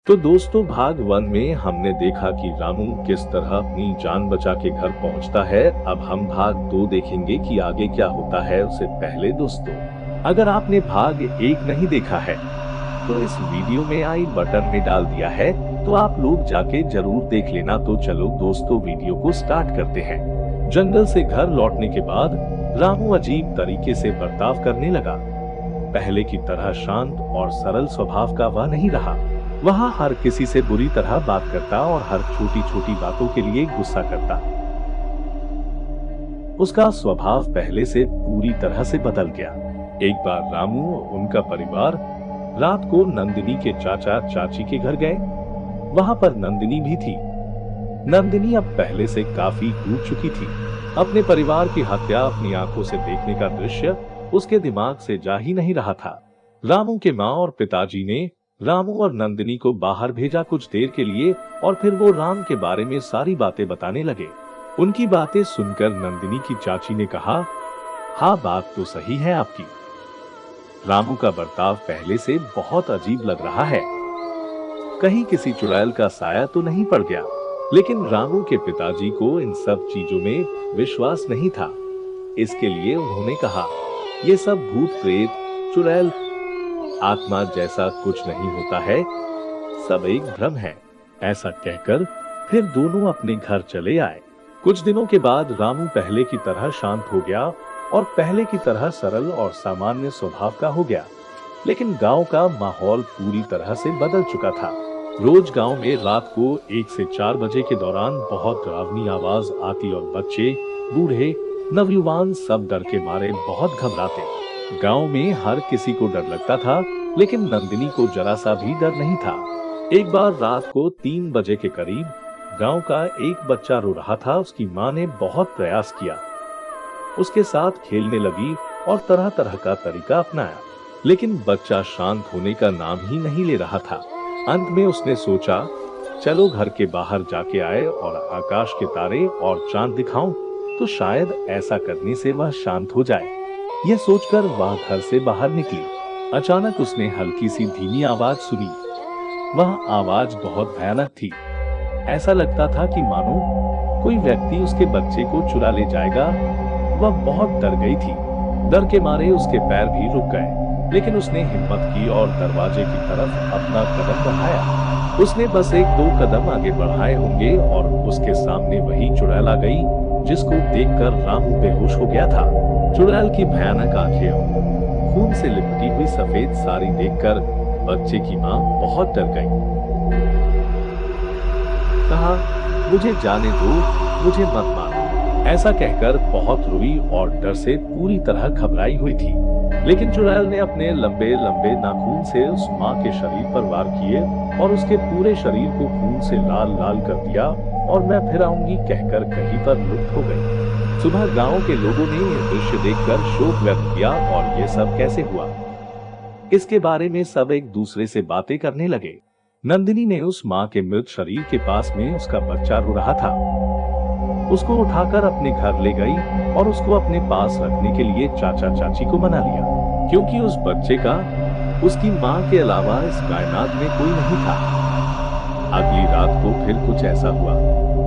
तो दोस्तों, भाग 1 में हमने देखा कि रामू किस तरह अपनी जान बचा के घर पहुंचता है। अब हम भाग 2 देखेंगे कि आगे क्या होता है। उससे पहले दोस्तों, अगर आपने भाग 1 नहीं देखा है तो इस वीडियो में आई बटन में डाल दिया है, तो आप लोग जाके जरूर देख लेना। तो चलो दोस्तों, वीडियो को स्टार्ट करते हैं। जंगल से घर लौटने के बाद रामू अजीब तरीके से बर्ताव करने लगा। पहले की तरह शांत और सरल स्वभाव का वह नहीं रहा। वह हर किसी से बुरी तरह बात करता और हर छोटी छोटी बातों के लिए गुस्सा करता। उसका स्वभाव पहले से पूरी तरह से बदल गया। एक बार रामू और उनका परिवार रात को नंदिनी के चाचा चाची के घर गए। वहां पर नंदिनी भी थी। नंदिनी अब पहले से काफी टूट चुकी थी। अपने परिवार की हत्या अपनी आंखों से देखने का दृश्य उसके दिमाग से जा ही नहीं रहा था। रामू के माँ और पिताजी ने रामू और नंदिनी को बाहर भेजा कुछ देर के लिए, और फिर वो राम के बारे में सारी बातें बताने लगे। उनकी बातें सुनकर नंदिनी की चाची ने कहा, हाँ, बात तो सही है आपकी। रामू का बर्ताव पहले से बहुत अजीब लग रहा है। कहीं किसी चुड़ैल का साया तो नहीं पड़ गया। लेकिन रामू के पिताजी को इन सब चीजों में विश्वास नहीं था। इसके लिए उन्होंने कहा, ये सब भूत प्रेत चुड़ैल आत्मा जैसा कुछ नहीं होता है, सब एक भ्रम है। ऐसा कहकर फिर दोनों अपने घर चले आए। कुछ दिनों के बाद रामू पहले की तरह शांत हो गया और पहले की तरह सरल और सामान्य स्वभाव का हो गया। लेकिन गांव का माहौल पूरी तरह से बदल चुका था। रोज गांव में रात को 1 से 4 बजे के दौरान बहुत डरावनी आवाज आती और बच्चे, बूढ़े, नवयुवान सब डर के मारे बहुत घबराते। गांव में हर किसी को डर लगता था, लेकिन नंदिनी को जरा सा भी डर नहीं था। एक बार रात को 3 बजे के करीब गांव का एक बच्चा रो रहा था। उसकी माँ ने बहुत प्रयास किया, उसके साथ खेलने लगी और तरह तरह का तरीका अपनाया, लेकिन बच्चा शांत होने का नाम ही नहीं ले रहा था। अंत में उसने सोचा, चलो घर के बाहर जाके आए और आकाश के तारे और चांद दिखाऊं, तो शायद ऐसा करने से वह शांत हो जाए। यह सोचकर वह घर से बाहर निकली। अचानक उसने हल्की सी धीमी आवाज सुनी। वह आवाज बहुत भयानक थी। ऐसा लगता था कि मानो कोई व्यक्ति उसके बच्चे को चुरा ले जाएगा। वह बहुत डर गई थी। डर के मारे उसके पैर भी रुक गए, लेकिन उसने हिम्मत की और दरवाजे की तरफ अपना कदम बढ़ाया। उसने बस 1-2 कदम आगे बढ़ाए होंगे और उसके सामने वही चुड़ैल आ गई, जिसको देखकर रामू बेहोश हो गया था। चुड़ैल की भयानक आंखें, खून से लिपटी हुई सफेद साड़ी देखकर बच्चे की माँ बहुत डर गई। कहा, मुझे जाने दो, मुझे मत मारो। ऐसा कहकर बहुत रोई और डर से पूरी तरह घबराई हुई थी। लेकिन चुड़ैल ने अपने लंबे लंबे नाखून से उस माँ के शरीर पर वार किए और उसके पूरे शरीर को खून से लाल लाल कर दिया, और मैं फिर आऊंगी कहकर कहीं पर लुप्त हो गई। सुबह गांव के लोगों ने यह दृश्य देखकर शोक व्यक्त किया और ये सब कैसे हुआ, इसके बारे में सब एक दूसरे से बातें करने लगे। नंदिनी ने उस माँ के मृत शरीर के पास में उसका बच्चा रो रहा था, उसको उठाकर अपने घर ले गई और उसको अपने पास रखने के लिए चाचा चाची को मना लिया, क्योंकि उस बच्चे का उसकी माँ के अलावा इस कायनात में कोई नहीं था। अगली रात को फिर कुछ ऐसा हुआ।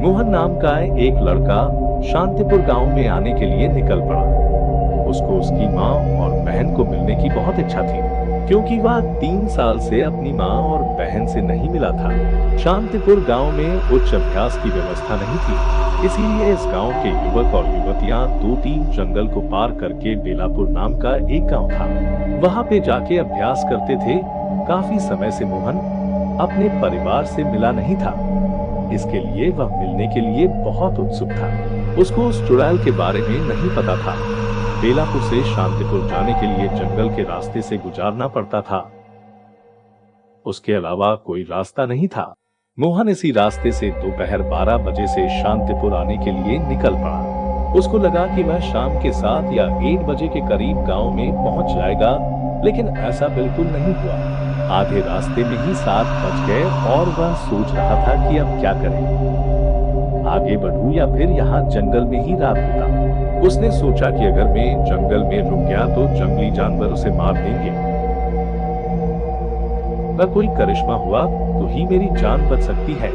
मोहन नाम का एक लड़का शांतिपुर गांव में आने के लिए निकल पड़ा। उसको उसकी माँ और बहन को मिलने की बहुत इच्छा थी, क्योंकि वह 3 साल से अपनी माँ और बहन से नहीं मिला था। शांतिपुर गांव में उच्च अभ्यास की व्यवस्था नहीं थी, इसीलिए इस गांव के युवक और युवतियां 2-3 जंगल को पार करके बेलापुर नाम का एक गांव था, वहां पे जाके अभ्यास करते थे। काफी समय से मोहन अपने परिवार से मिला नहीं था, इसके लिए वह मिलने के लिए बहुत उत्सुक था। उसको उस चुड़ैल के बारे में नहीं पता था। बेलापुर से शांतिपुर जाने के लिए जंगल के रास्ते से गुजारना पड़ता था, उसके अलावा कोई रास्ता नहीं था। मोहन इसी रास्ते से दोपहर 12 बजे से शांतिपुर आने के लिए निकल पड़ा। उसको लगा कि वह शाम के 7 या 8 बजे के करीब गांव में पहुंच जाएगा, लेकिन ऐसा बिल्कुल नहीं हुआ। आधे रास्ते में ही 7 बज गए और वह सोच रहा था कि अब क्या करें, आगे बढ़ूं या फिर यहाँ जंगल में ही रात बिताऊं। उसने सोचा कि अगर मैं जंगल में रुक गया तो जंगली जानवर उसे मार देंगे। वह कोई करिश्मा हुआ तो ही मेरी जान बच सकती है,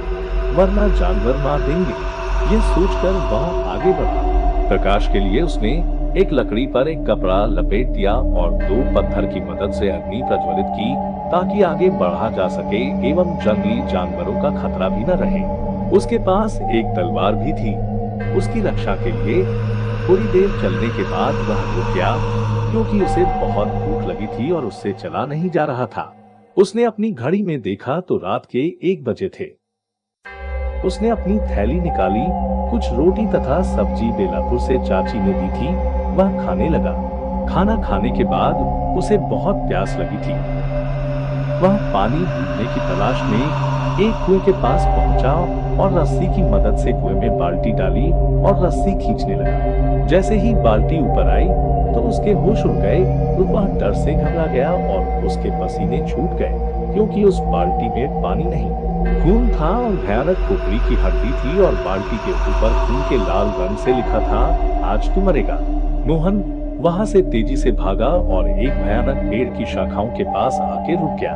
वरना जानवर मार देंगे। यह सोचकर वह आगे बढ़ा। प्रकाश के लिए उसने एक लकड़ी पर एक कपड़ा लपेट दिया और 2 पत्थर की मदद से अग्नि प्रज्वलित की, ताकि आगे बढ़ा जा सके एवं जंगली जानवरों का खतरा भी न रहे। उसके पास एक तलवार भी थी। उसकी रक्षा के लिए थोड़ी देर चलने के बाद वह रुक गया, क्योंकि उसे बहुत भूख लगी थी और उससे चला नहीं जा रहा था। उसने अपनी घड़ी में देखा तो रात के 1 बजे थे। उसने अपनी थैली निकाली, कुछ रोटी तथा सब्जी बेलापुर से चाची ने दी थी, वह खाने लगा। खाना खाने के बाद उसे बहुत प्यास लगी थी। वह पानी ढूंढने की तलाश में एक कुएं के पास पहुंचा और रस्सी की मदद से कुएं में बाल्टी डाली और रस्सी खींचने लगा। जैसे ही बाल्टी ऊपर आई तो उसके होश उड़ गए, तो वह डर से घबरा गया और उसके पसीने छूट गए, क्योंकि उस बाल्टी में पानी नहीं, खून था और भयानक खोपड़ी की हड्डी थी और बाल्टी के ऊपर खून के लाल रंग से लिखा था, आज तू मरेगा। मोहन वहां से तेजी से भागा और एक भयानक पेड़ की शाखाओं के पास आके रुक गया।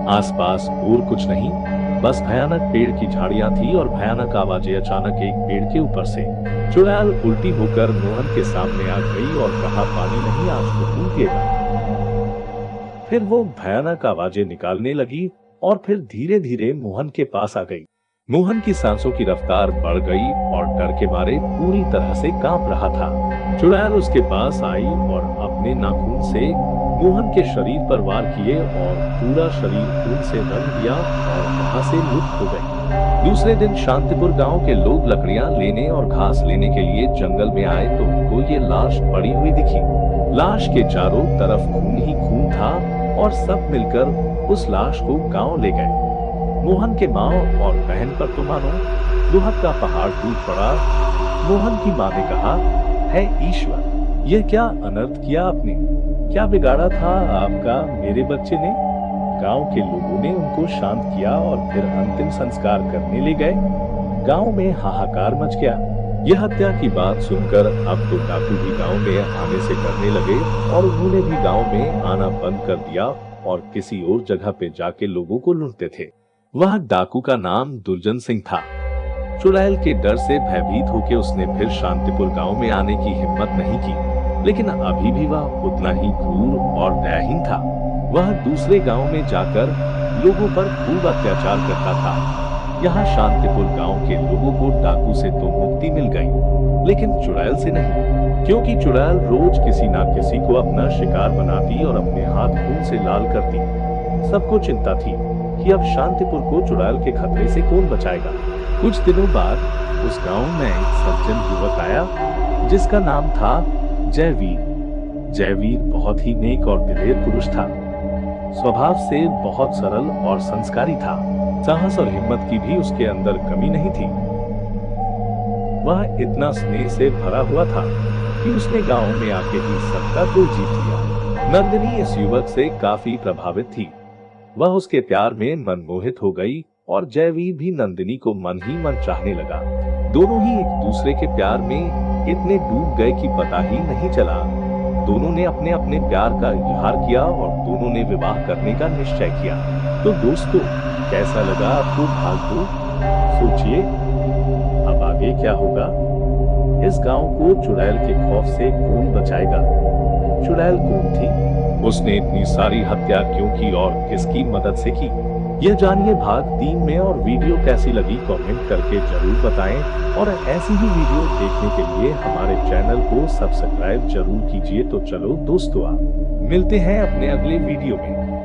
आसपास और कुछ नहीं, बस भयानक पेड़ की झाड़ियां थी और भयानक आवाजें। अचानक एक पेड़ के ऊपर से चुड़ैल उल्टी होकर मोहन के सामने आ गई और कहा, पानी नहीं, आज तो तू पिएगा। फिर वो भयानक आवाजें निकालने लगी और फिर धीरे धीरे मोहन के पास आ गई। मोहन की सांसों की रफ्तार बढ़ गई और डर के मारे पूरी तरह से कांप रहा था। चुड़ैल उसके पास आई और अपने नाखून से मोहन के शरीर पर वार किए और पूरा शरीर खून से रंग दिया और वहां से लुप्त हो गई। दूसरे दिन शांतिपुर गांव के लोग लकड़ियां लेने और घास लेने के लिए जंगल में आए तो उनको ये लाश पड़ी हुई दिखी। लाश के चारों तरफ खून ही खून था और सब मिलकर उस लाश को गांव ले गए। मोहन के माँ और बहन पर तो मानो दुहक का पहाड़ टूट पड़ा। मोहन की माँ ने कहा, है ईश्वर, यह क्या अनर्थ किया आपने? क्या बिगाड़ा था आपका मेरे बच्चे ने? गांव के लोगों ने उनको शांत किया और फिर अंतिम संस्कार करने ले गए। गांव में हाहाकार मच गया। यह हत्या की बात सुनकर अब तो डाकू भी गांव में आने से डरने लगे और उन्होंने भी गांव में आना बंद कर दिया और किसी और जगह पे जाके लोगों को लूटते थे। वह डाकू का नाम दुर्जन सिंह था। चुड़ैल के डर से भयभीत होकर उसने फिर शांतिपुर गांव में आने की हिम्मत नहीं की, लेकिन अभी भी वह उतना ही क्रूर और दयाहीन था। वह दूसरे गांव में जाकर लोगों पर खूब अत्याचार करता था। यहाँ शांतिपुर गांव के लोगों को डाकू से तो मुक्ति मिल गई, लेकिन चुड़ैल से नहीं, क्योंकि चुड़ैल रोज किसी ना किसी को अपना शिकार बनाती और अपने हाथ खून से लाल करती। सबको चिंता थी कि अब शांतिपुर को चुड़ैल के खतरे से कौन बचाएगा। कुछ दिनों बाद उस गांव में एक सज्जन युवक आया जिसका नाम था जयवीर। जयवीर बहुत ही नेक और दिलेर पुरुष था। स्वभाव से बहुत सरल और संस्कारी था। साहस और हिम्मत की भी उसके अंदर कमी नहीं थी। वह इतना स्नेह से भरा हुआ था कि उसने गांव में आके ही सबका दिल जीत लिया। नंदिनी इस युवक से काफी प्रभावित थी। वह उसके प्यार में मनमोहित हो गई और जयवीर भी नंदिनी को मन ही मन चाहने लगा। दोनों ही एक दूसरे के प्यार में इतने डूब गए कि पता ही नहीं चला। दोनों ने अपने अपने प्यार का इजहार किया और दोनों ने विवाह करने का निश्चय किया। तो दोस्तों, कैसा लगा आपको भाग 2? सोचिए अब आगे क्या होगा। इस गांव को चुड़ैल के खौफ से कौन बचाएगा? चुड़ैल कौन थी? उसने इतनी सारी हत्या क्यों की और किसकी मदद से की? यह जानिए भाग 3 में। और वीडियो कैसी लगी कमेंट करके जरूर बताएं और ऐसी ही वीडियो देखने के लिए हमारे चैनल को सब्सक्राइब जरूर कीजिए। तो चलो दोस्तों, मिलते हैं अपने अगले वीडियो में।